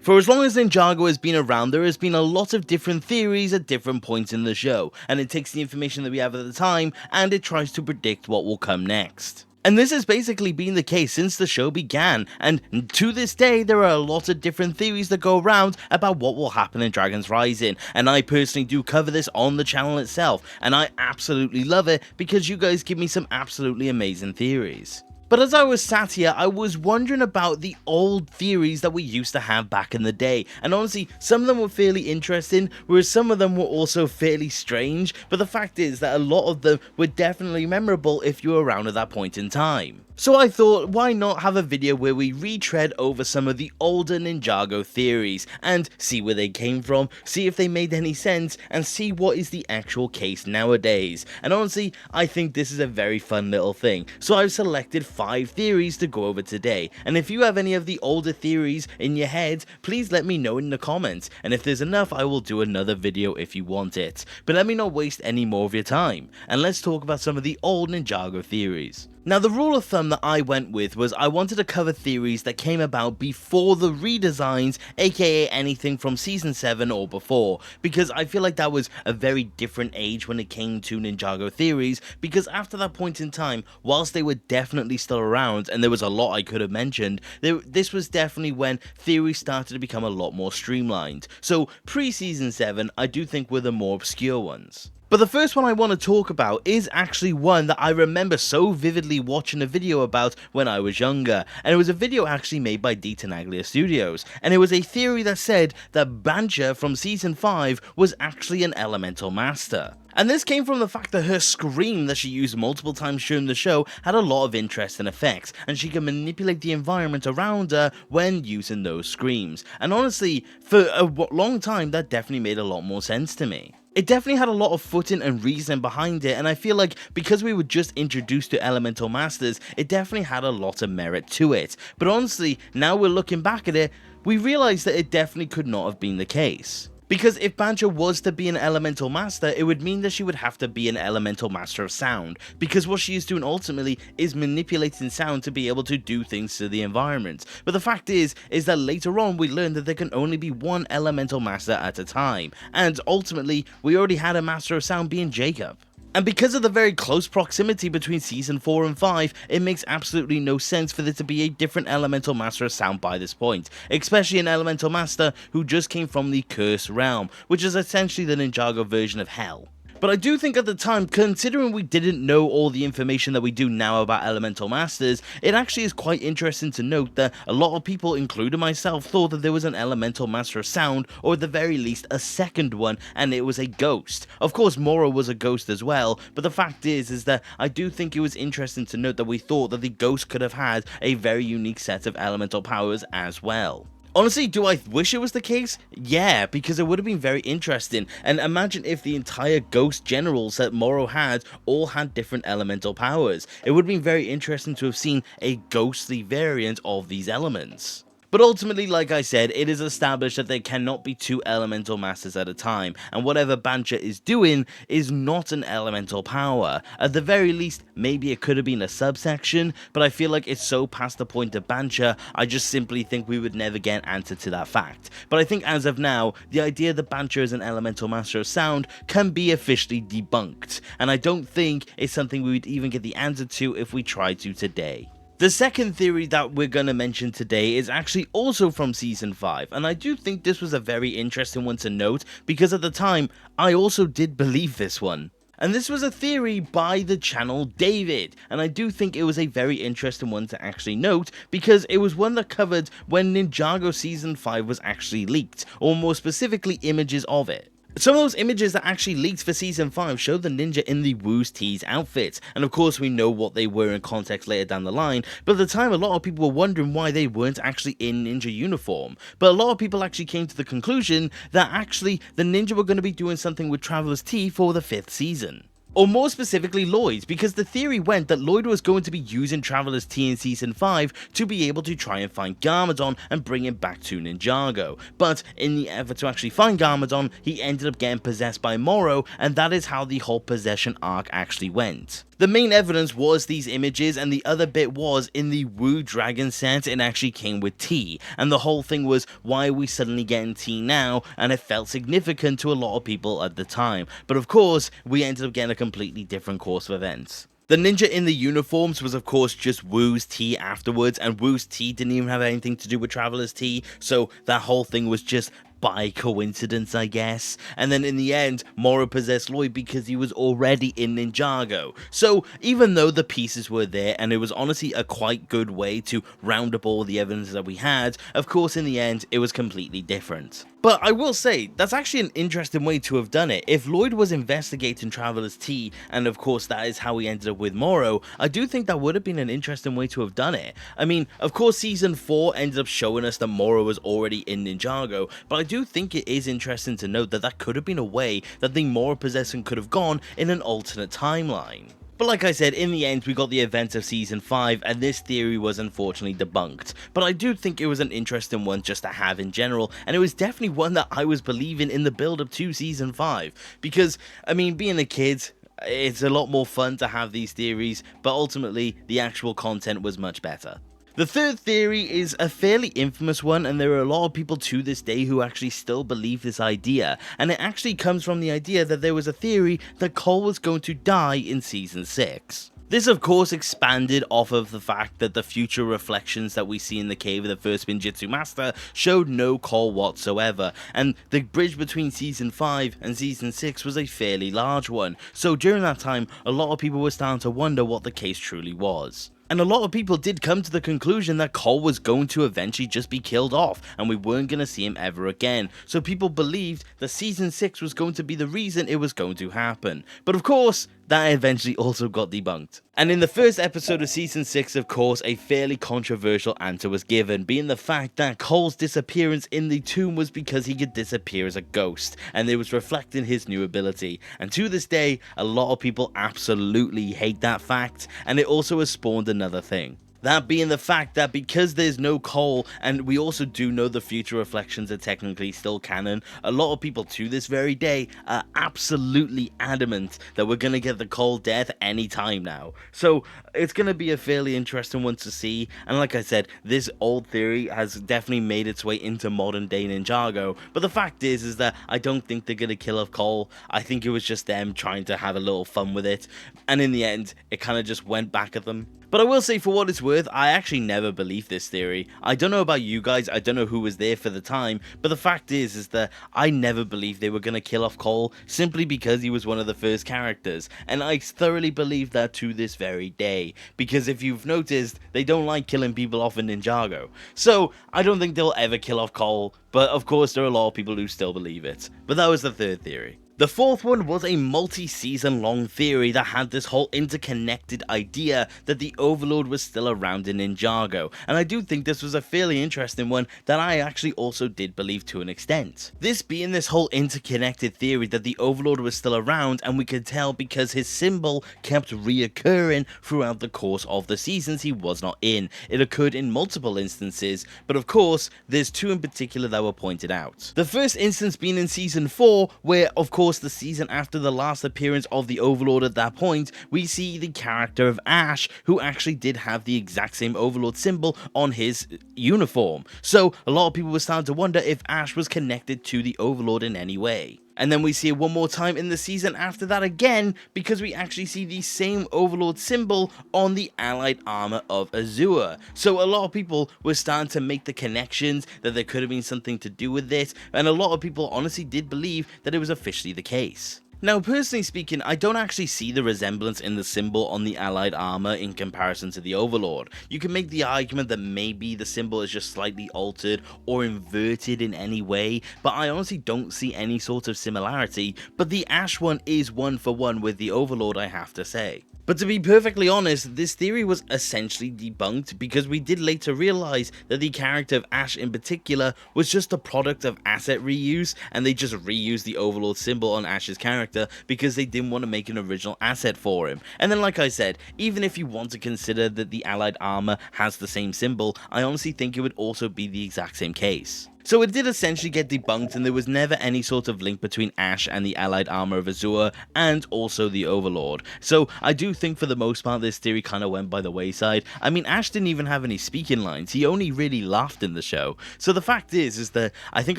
For as long as Ninjago has been around, there has been a lot of different theories at different points in the show, and it takes the information that we have at the time, and it tries to predict what will come next. And this has basically been the case since the show began, and to this day there are a lot of different theories that go around about what will happen in Dragon's Rising, and I personally do cover this on the channel itself, and I absolutely love it because you guys give me some absolutely amazing theories. But as I was sat here, I was wondering about the old theories that we used to have back in the day, and honestly, some of them were fairly interesting, whereas some of them were also fairly strange, but the fact is that a lot of them were definitely memorable if you were around at that point in time. So I thought, why not have a video where we retread over some of the older Ninjago theories, and see where they came from, see if they made any sense, and see what is the actual case nowadays. And honestly, I think this is a very fun little thing, so I've selected 5 theories to go over today, and if you have any of the older theories in your head, please let me know in the comments, and if there's enough I will do another video if you want it. But let me not waste any more of your time, and let's talk about some of the old Ninjago theories. Now, the rule of thumb that I went with was I wanted to cover theories that came about before the redesigns, aka anything from Season 7 or before, because I feel like that was a very different age when it came to Ninjago theories, because after that point in time, whilst they were definitely still around, and there was a lot I could have mentioned, this was definitely when theories started to become a lot more streamlined. So, pre-Season 7, I do think were the more obscure ones. But the first one I want to talk about is actually one that I remember so vividly watching a video about when I was younger, and it was a video actually made by DDDD Studios, and it was a theory that said that Bancha from Season 5 was actually an elemental master. And this came from the fact that her scream that she used multiple times during the show had a lot of interesting effects, and she can manipulate the environment around her when using those screams. And honestly, for a long time that definitely made a lot more sense to me. It definitely had a lot of footing and reason behind it, and I feel like because we were just introduced to Elemental Masters, it definitely had a lot of merit to it. But honestly, now we're looking back at it, we realise that it definitely could not have been the case. Because if Bancha was to be an Elemental Master, it would mean that she would have to be an Elemental Master of Sound, because what she is doing ultimately is manipulating sound to be able to do things to the environment. But the fact is that later on we learned that there can only be one Elemental Master at a time, and ultimately we already had a Master of Sound being Jacob. And because of the very close proximity between Season 4 and 5, it makes absolutely no sense for there to be a different Elemental Master of Sound by this point, especially an Elemental Master who just came from the Cursed Realm, which is essentially the Ninjago version of Hell. But I do think at the time, considering we didn't know all the information that we do now about Elemental Masters, it actually is quite interesting to note that a lot of people, including myself, thought that there was an Elemental Master of Sound, or at the very least a second one, and it was a ghost. Of course, Moro was a ghost as well, but the fact is that I do think it was interesting to note that we thought that the ghost could have had a very unique set of elemental powers as well. Honestly, do I wish it was the case? Yeah, because it would have been very interesting, and imagine if the entire ghost generals that Moro had all had different elemental powers. It would have been very interesting to have seen a ghostly variant of these elements. But ultimately, like I said, it is established that there cannot be 2 elemental masters at a time, and whatever Bancha is doing is not an elemental power. At the very least, maybe it could have been a subsection, but I feel like it's so past the point of Bancha, I just simply think we would never get an answer to that fact. But I think as of now, the idea that Bancha is an elemental master of sound can be officially debunked, and I don't think it's something we would even get the answer to if we tried to today. The second theory that we're going to mention today is actually also from Season 5, and I do think this was a very interesting one to note, because at the time, I also did believe this one. And this was a theory by the channel David, and I do think it was a very interesting one to actually note, because it was one that covered when Ninjago Season 5 was actually leaked, or more specifically images of it. Some of those images that actually leaked for Season 5 showed the ninja in the Wu's Tease outfit, and of course we know what they were in context later down the line, but at the time a lot of people were wondering why they weren't actually in ninja uniform. But a lot of people actually came to the conclusion that actually the ninja were going to be doing something with Traveler's Tea for the 5th season. Or more specifically Lloyd's, because the theory went that Lloyd was going to be using Traveler's Tea in Season 5 to be able to try and find Garmadon and bring him back to Ninjago. But in the effort to actually find Garmadon, he ended up getting possessed by Moro, and that is how the whole possession arc actually went. The main evidence was these images, and the other bit was in the Wu Dragon set it actually came with tea, and the whole thing was, why are we suddenly getting tea now? And it felt significant to a lot of people at the time, but of course we ended up getting a completely different course of events. The ninja in the uniforms was of course just Wu's tea afterwards, and Wu's tea didn't even have anything to do with Traveler's Tea, so that whole thing was just by coincidence, I guess. And then in the end, Moro possessed Lloyd because he was already in Ninjago. So even though the pieces were there, and it was honestly a quite good way to round up all the evidence that we had, of course in the end it was completely different. But I will say, that's actually an interesting way to have done it. If Lloyd was investigating Traveler's Tea, and of course that is how we ended up with Moro, I do think that would have been an interesting way to have done it. I mean, of course Season 4 ended up showing us that Moro was already in Ninjago, but I do think it is interesting to note that that could have been a way that the Moro possession could have gone in an alternate timeline. But like I said, in the end we got the events of Season 5 and this theory was unfortunately debunked. But I do think it was an interesting one just to have in general, and it was definitely one that I was believing in the build up to Season 5. Because, I mean, being a kid, it's a lot more fun to have these theories, but ultimately the actual content was much better. The third theory is a fairly infamous one, and there are a lot of people to this day who actually still believe this idea, and it actually comes from the idea that there was a theory that Cole was going to die in Season 6. This of course expanded off of the fact that the future reflections that we see in the cave of the first Ninjitsu Master showed no Cole whatsoever, and the bridge between Season 5 and Season 6 was a fairly large one, so during that time a lot of people were starting to wonder what the case truly was. And a lot of people did come to the conclusion that Cole was going to eventually just be killed off and we weren't going to see him ever again. So people believed that Season 6 was going to be the reason it was going to happen. But of course, that eventually also got debunked. And in the first episode of Season 6, of course, a fairly controversial answer was given, being the fact that Cole's disappearance in the tomb was because he could disappear as a ghost, and it was reflecting his new ability. And to this day, a lot of people absolutely hate that fact, and it also has spawned another thing. That being the fact that because there's no Cole, and we also do know the future reflections are technically still canon, a lot of people to this very day are absolutely adamant that we're going to get the Cole death anytime now. So it's going to be a fairly interesting one to see, and like I said, this old theory has definitely made its way into modern day Ninjago, but the fact is that I don't think they're going to kill off Cole. I think it was just them trying to have a little fun with it, and in the end, it kind of just went back at them. But I will say, for what it's worth, I actually never believed this theory. I don't know about you guys, I don't know who was there for the time, but the fact is that I never believed they were going to kill off Cole simply because he was one of the first characters, and I thoroughly believe that to this very day, because if you've noticed, they don't like killing people off in Ninjago. So, I don't think they'll ever kill off Cole, but of course there are a lot of people who still believe it. But that was the third theory. The fourth one was a multi-season long theory that had this whole interconnected idea that the Overlord was still around in Ninjago, and I do think this was a fairly interesting one that I actually also did believe to an extent. This being this whole interconnected theory that the Overlord was still around, and we could tell because his symbol kept reoccurring throughout the course of the seasons he was not in. It occurred in multiple instances, but of course there's two in particular that were pointed out. The first instance being in Season 4, where of course the season after the last appearance of the Overlord at that point, we see the character of Ash, who actually did have the exact same Overlord symbol on his uniform. So a lot of people were starting to wonder if Ash was connected to the Overlord in any way. And then we see it one more time in the season after that again, because we actually see the same Overlord symbol on the allied armor of Azure. So a lot of people were starting to make the connections that there could have been something to do with this, and a lot of people honestly did believe that it was officially the case. Now, personally speaking, I don't actually see the resemblance in the symbol on the allied armor in comparison to the Overlord. You can make the argument that maybe the symbol is just slightly altered or inverted in any way, but I honestly don't see any sort of similarity, but the Ash one is one for one with the Overlord, I have to say. But to be perfectly honest, this theory was essentially debunked because we did later realize that the character of Ash in particular was just a product of asset reuse, and they just reused the Overlord symbol on Ash's character because they didn't want to make an original asset for him. And then like I said, even if you want to consider that the allied armor has the same symbol, I honestly think it would also be the exact same case. So it did essentially get debunked, and there was never any sort of link between Ash and the allied armor of Azure, and also the Overlord. So I do think for the most part this theory kind of went by the wayside. I mean, Ash didn't even have any speaking lines, he only really laughed in the show. So the fact is that I think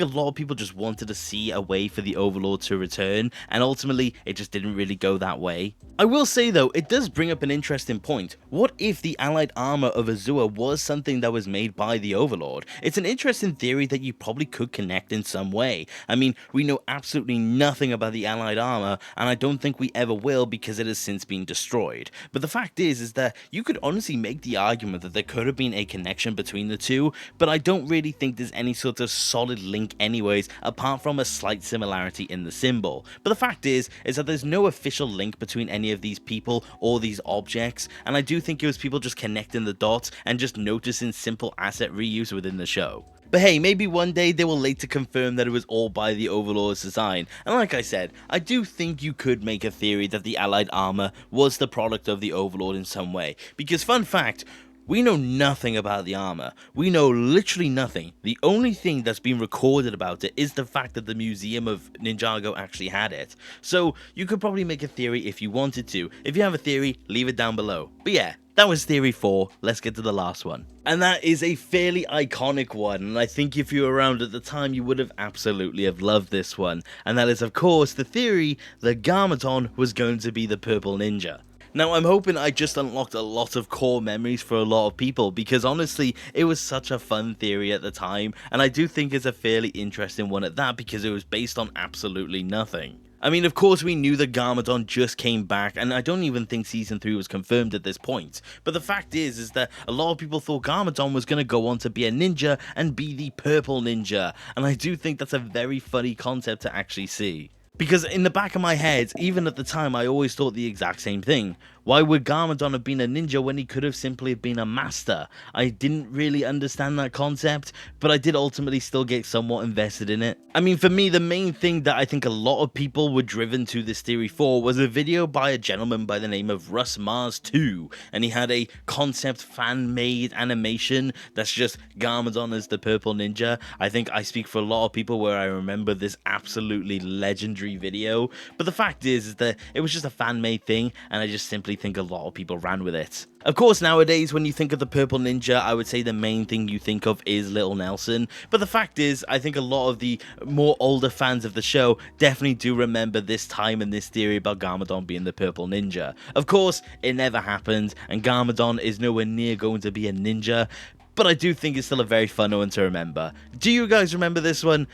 a lot of people just wanted to see a way for the Overlord to return, and ultimately it just didn't really go that way. I will say though, it does bring up an interesting point. What if the allied armor of Azure was something that was made by the Overlord? It's an interesting theory that you probably could connect in some way. I mean, we know absolutely nothing about the allied armor, and I don't think we ever will because it has since been destroyed. But the fact is that you could honestly make the argument that there could have been a connection between the two, but I don't really think there's any sort of solid link anyways, apart from a slight similarity in the symbol. But the fact is that there's no official link between any of these people or these objects, and I do think it was people just connecting the dots and just noticing simple asset reuse within the show. But hey, maybe one day they will later confirm that it was all by the Overlord's design, and like I said, I do think you could make a theory that the allied armor was the product of the Overlord in some way, because fun fact, we know nothing about the armor. We know literally nothing. The only thing that's been recorded about it is the fact that the Museum of Ninjago actually had it. So you could probably make a theory if you wanted to. If you have a theory, leave it down below. But yeah, that was theory 4, let's get to the last one. And that is a fairly iconic one, and I think if you were around at the time you would have absolutely have loved this one. And that is of course the theory that Garmadon was going to be the Purple Ninja. Now, I'm hoping I just unlocked a lot of core memories for a lot of people, because honestly, it was such a fun theory at the time, and I do think it's a fairly interesting one at that, because it was based on absolutely nothing. I mean, of course we knew that Garmadon just came back, and I don't even think Season 3 was confirmed at this point, but the fact is that a lot of people thought Garmadon was going to go on to be a ninja and be the Purple Ninja, and I do think that's a very funny concept to actually see. Because in the back of my head, even at the time, I always thought the exact same thing. Why would Garmadon have been a ninja when he could have simply been a master? I didn't really understand that concept, but I did ultimately still get somewhat invested in it. I mean, for me, the main thing that I think a lot of people were driven to this theory for was a video by a gentleman by the name of Russ Mars 2, and he had a concept fan-made animation that's just Garmadon as the Purple Ninja. I think I speak for a lot of people where I remember this absolutely legendary video, but the fact is that it was just a fan-made thing, and I just simply think a lot of people ran with it. Of course, nowadays, when you think of the Purple Ninja, I would say the main thing you think of is Little Nelson, but the fact is, I think a lot of the more older fans of the show definitely do remember this time and this theory about Garmadon being the Purple Ninja. Of course, it never happened, and Garmadon is nowhere near going to be a ninja, but I do think it's still a very fun one to remember. Do you guys remember this one?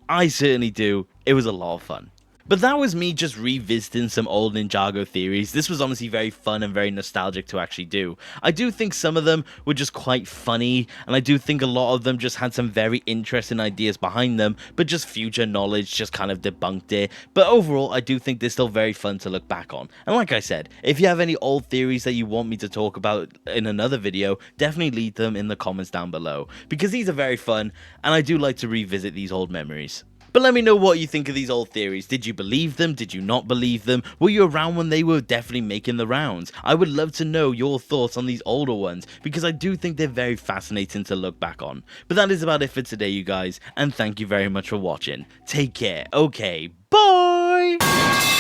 I certainly do. It was a lot of fun. But that was me just revisiting some old Ninjago theories. This was honestly very fun and very nostalgic to actually do. I do think some of them were just quite funny, and I do think a lot of them just had some very interesting ideas behind them, but just future knowledge just kind of debunked it. But overall, I do think they're still very fun to look back on. And like I said, if you have any old theories that you want me to talk about in another video, definitely leave them in the comments down below, because these are very fun, and I do like to revisit these old memories. But let me know what you think of these old theories. Did you believe them? Did you not believe them? Were you around when they were definitely making the rounds? I would love to know your thoughts on these older ones, because I do think they're very fascinating to look back on. But that is about it for today, you guys, and thank you very much for watching. Take care. Okay, bye!